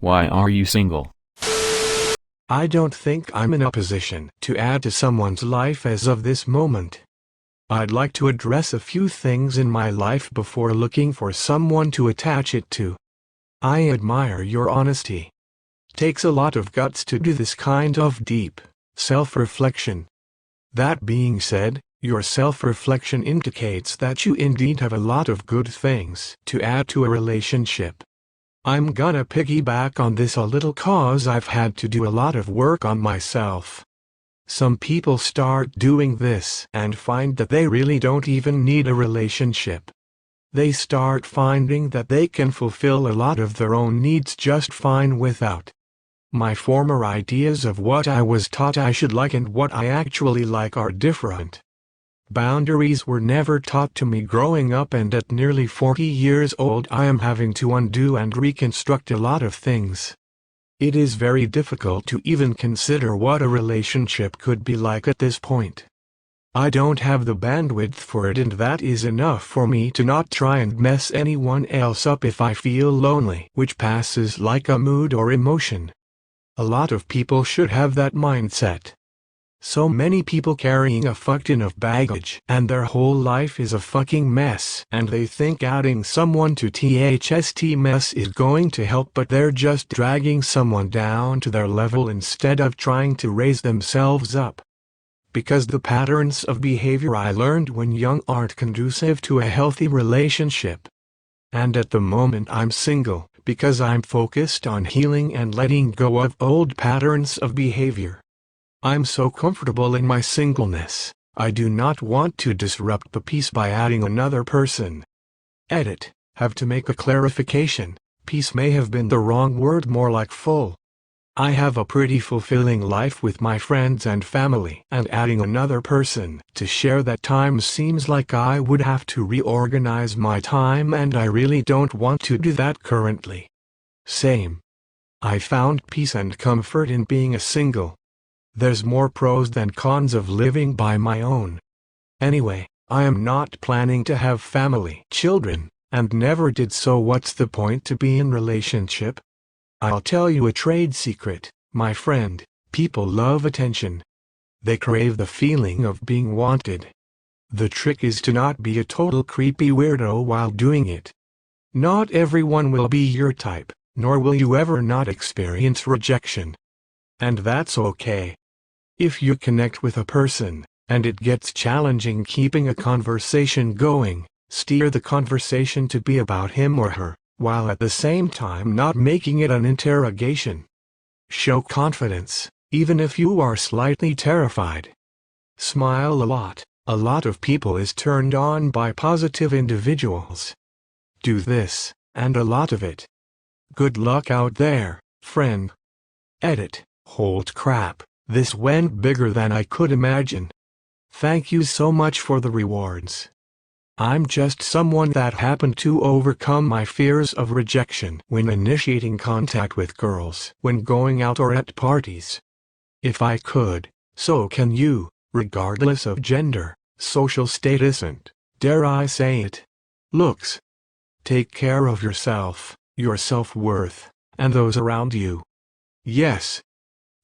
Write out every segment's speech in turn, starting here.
Why are you single? I don't think I'm in a position to add to someone's life as of this moment. I'd like to address a few things in my life before looking for someone to attach it to. I admire your honesty. Takes a lot of guts to do this kind of deep self-reflection. That being said, your self-reflection indicates that you indeed have a lot of good things to add to a relationship. I'm gonna piggyback on this a little cause I've had to do a lot of work on myself. Some people start doing this and find that they really don't even need a relationship. They start finding that they can fulfill a lot of their own needs just fine without. My former ideas of what I was taught I should like and what I actually like are different. Boundaries were never taught to me growing up, and at nearly 40 years old I am having to undo and reconstruct a lot of things. It is very difficult to even consider what a relationship could be like at this point. I don't have the bandwidth for it, and that is enough for me to not try and mess anyone else up if I feel lonely, which passes like a mood or emotion. A lot of people should have that mindset. So many people carrying a fuck ton of baggage and their whole life is a fucking mess, and they think adding someone to THST mess is going to help, but they're just dragging someone down to their level instead of trying to raise themselves up. Because the patterns of behavior I learned when young aren't conducive to a healthy relationship. And at the moment I'm single because I'm focused on healing and letting go of old patterns of behavior. I'm so comfortable in my singleness, I do not want to disrupt the peace by adding another person. Edit. Have to make a clarification. Peace may have been the wrong word, more like full. I have a pretty fulfilling life with my friends and family, and adding another person to share that time seems like I would have to reorganize my time, and I really don't want to do that currently. Same. I found peace and comfort in being a single. There's more pros than cons of living by my own. Anyway, I am not planning to have family, children, and never did, so what's the point to be in relationship? I'll tell you a trade secret, my friend, people love attention. They crave the feeling of being wanted. The trick is to not be a total creepy weirdo while doing it. Not everyone will be your type, nor will you ever not experience rejection. And that's okay. If you connect with a person, and it gets challenging keeping a conversation going, steer the conversation to be about him or her, while at the same time not making it an interrogation. Show confidence, even if you are slightly terrified. Smile a lot. A lot of people is turned on by positive individuals. Do this, and a lot of it. Good luck out there, friend. Edit. Hold crap. This went bigger than I could imagine. Thank you so much for the rewards. I'm just someone that happened to overcome my fears of rejection when initiating contact with girls when going out or at parties. If I could, so can you, regardless of gender, social status and, dare I say it, looks. Take care of yourself, your self-worth, and those around you. Yes.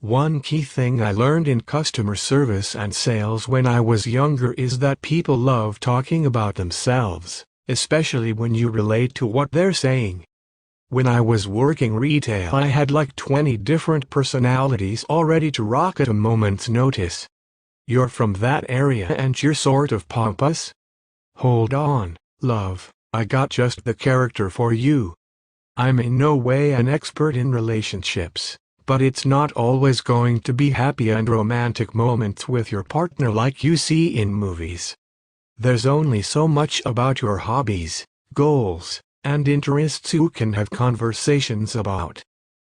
One key thing I learned in customer service and sales when I was younger is that people love talking about themselves, especially when you relate to what they're saying. When I was working retail, I had like 20 different personalities all ready to rock at a moment's notice. You're from that area and you're sort of pompous? Hold on, love, I got just the character for you. I'm in no way an expert in relationships, but it's not always going to be happy and romantic moments with your partner like you see in movies. There's only so much about your hobbies, goals, and interests you can have conversations about.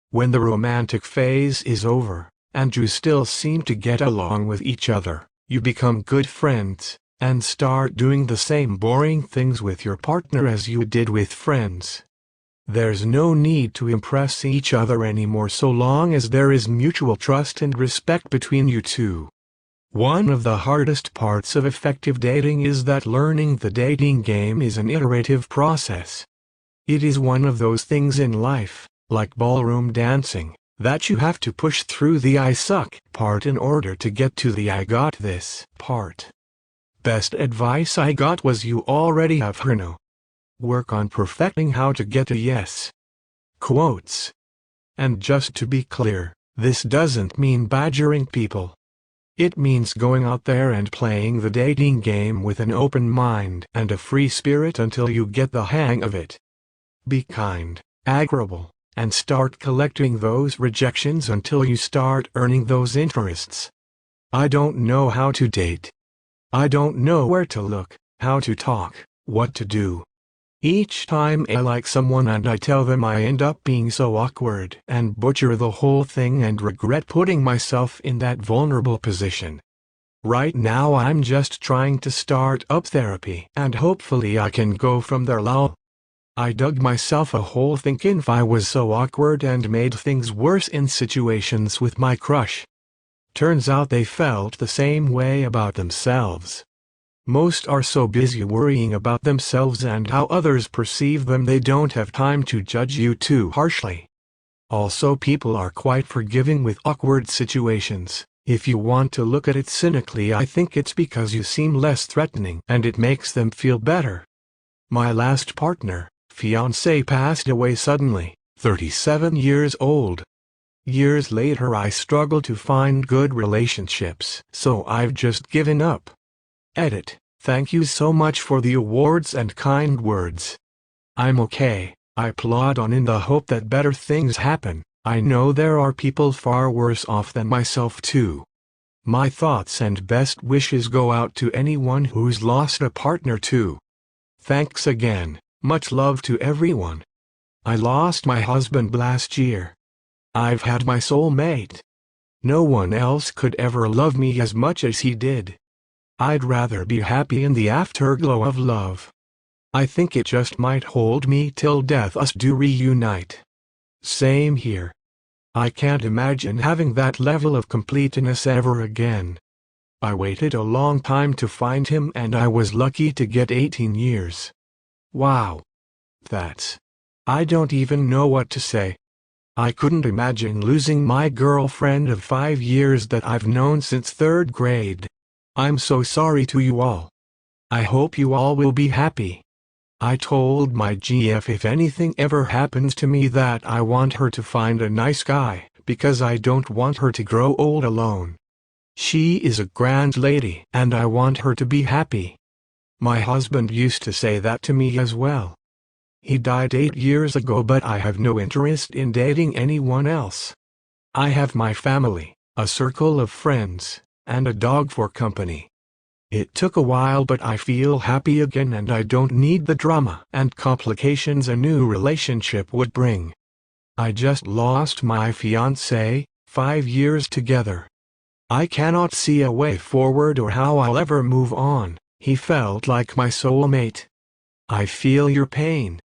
When the romantic phase is over, and you still seem to get along with each other, you become good friends, and start doing the same boring things with your partner as you did with friends. There's no need to impress each other anymore so long as there is mutual trust and respect between you two. One of the hardest parts of effective dating is that learning the dating game is an iterative process. It is one of those things in life, like ballroom dancing, that you have to push through the "I suck" part in order to get to the "I got this" part. Best advice I got was you already have her no. Work on perfecting how to get a yes. Quotes. And just to be clear, this doesn't mean badgering people. It means going out there and playing the dating game with an open mind and a free spirit until you get the hang of it. Be kind, agreeable, and start collecting those rejections until you start earning those interests. I don't know how to date. I don't know where to look, how to talk, what to do. Each time I like someone and I tell them, I end up being so awkward and butcher the whole thing and regret putting myself in that vulnerable position. Right now I'm just trying to start up therapy and hopefully I can go from there. Lol. I dug myself a hole thinking if I was so awkward and made things worse in situations with my crush. Turns out they felt the same way about themselves. Most are so busy worrying about themselves and how others perceive them they don't have time to judge you too harshly. Also, people are quite forgiving with awkward situations. If you want to look at it cynically, I think it's because you seem less threatening and it makes them feel better. My last partner, fiancé, passed away suddenly, 37 years old. Years later I struggle to find good relationships, so I've just given up. Edit. Thank you so much for the awards and kind words. I'm okay. I plod on in the hope that better things happen. I know there are people far worse off than myself too. My thoughts and best wishes go out to anyone who's lost a partner too. Thanks again. Much love to everyone. I lost my husband last year. I've had my soulmate. No one else could ever love me as much as he did. I'd rather be happy in the afterglow of love. I think it just might hold me till death us do reunite. Same here. I can't imagine having that level of completeness ever again. I waited a long time to find him and I was lucky to get 18 years. Wow. I don't even know what to say. I couldn't imagine losing my girlfriend of 5 years that I've known since 3rd grade. I'm so sorry to you all. I hope you all will be happy. I told my GF if anything ever happens to me that I want her to find a nice guy, because I don't want her to grow old alone. She is a grand lady and I want her to be happy. My husband used to say that to me as well. He died 8 years ago, but I have no interest in dating anyone else. I have my family, a circle of friends, and a dog for company. It took a while, but I feel happy again and I don't need the drama and complications a new relationship would bring. I just lost my fiancé, 5 years together. I cannot see a way forward or how I'll ever move on. He felt like my soulmate. I feel your pain.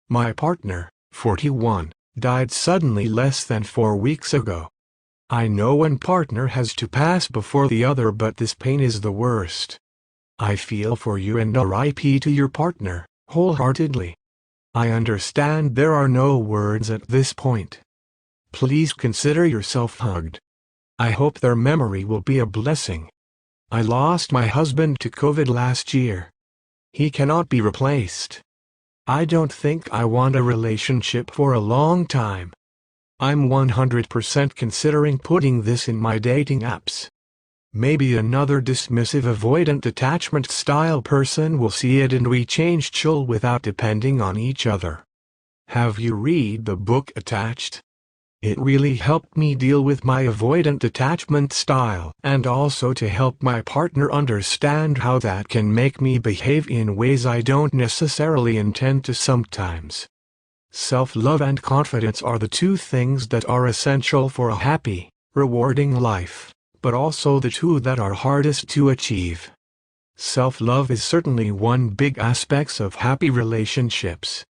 My partner, 41, died suddenly less than 4 weeks ago. I know one partner has to pass before the other, but this pain is the worst. I feel for you and RIP to your partner, wholeheartedly. I understand there are no words at this point. Please consider yourself hugged. I hope their memory will be a blessing. I lost my husband to COVID last year. He cannot be replaced. I don't think I want a relationship for a long time. I'm 100% considering putting this in my dating apps. Maybe another dismissive avoidant attachment style person will see it and we change chill without depending on each other. Have you read the book Attached? It really helped me deal with my avoidant attachment style and also to help my partner understand how that can make me behave in ways I don't necessarily intend to sometimes. Self-love and confidence are the 2 things that are essential for a happy, rewarding life, but also the 2 that are hardest to achieve. Self-love is certainly one big aspect of happy relationships.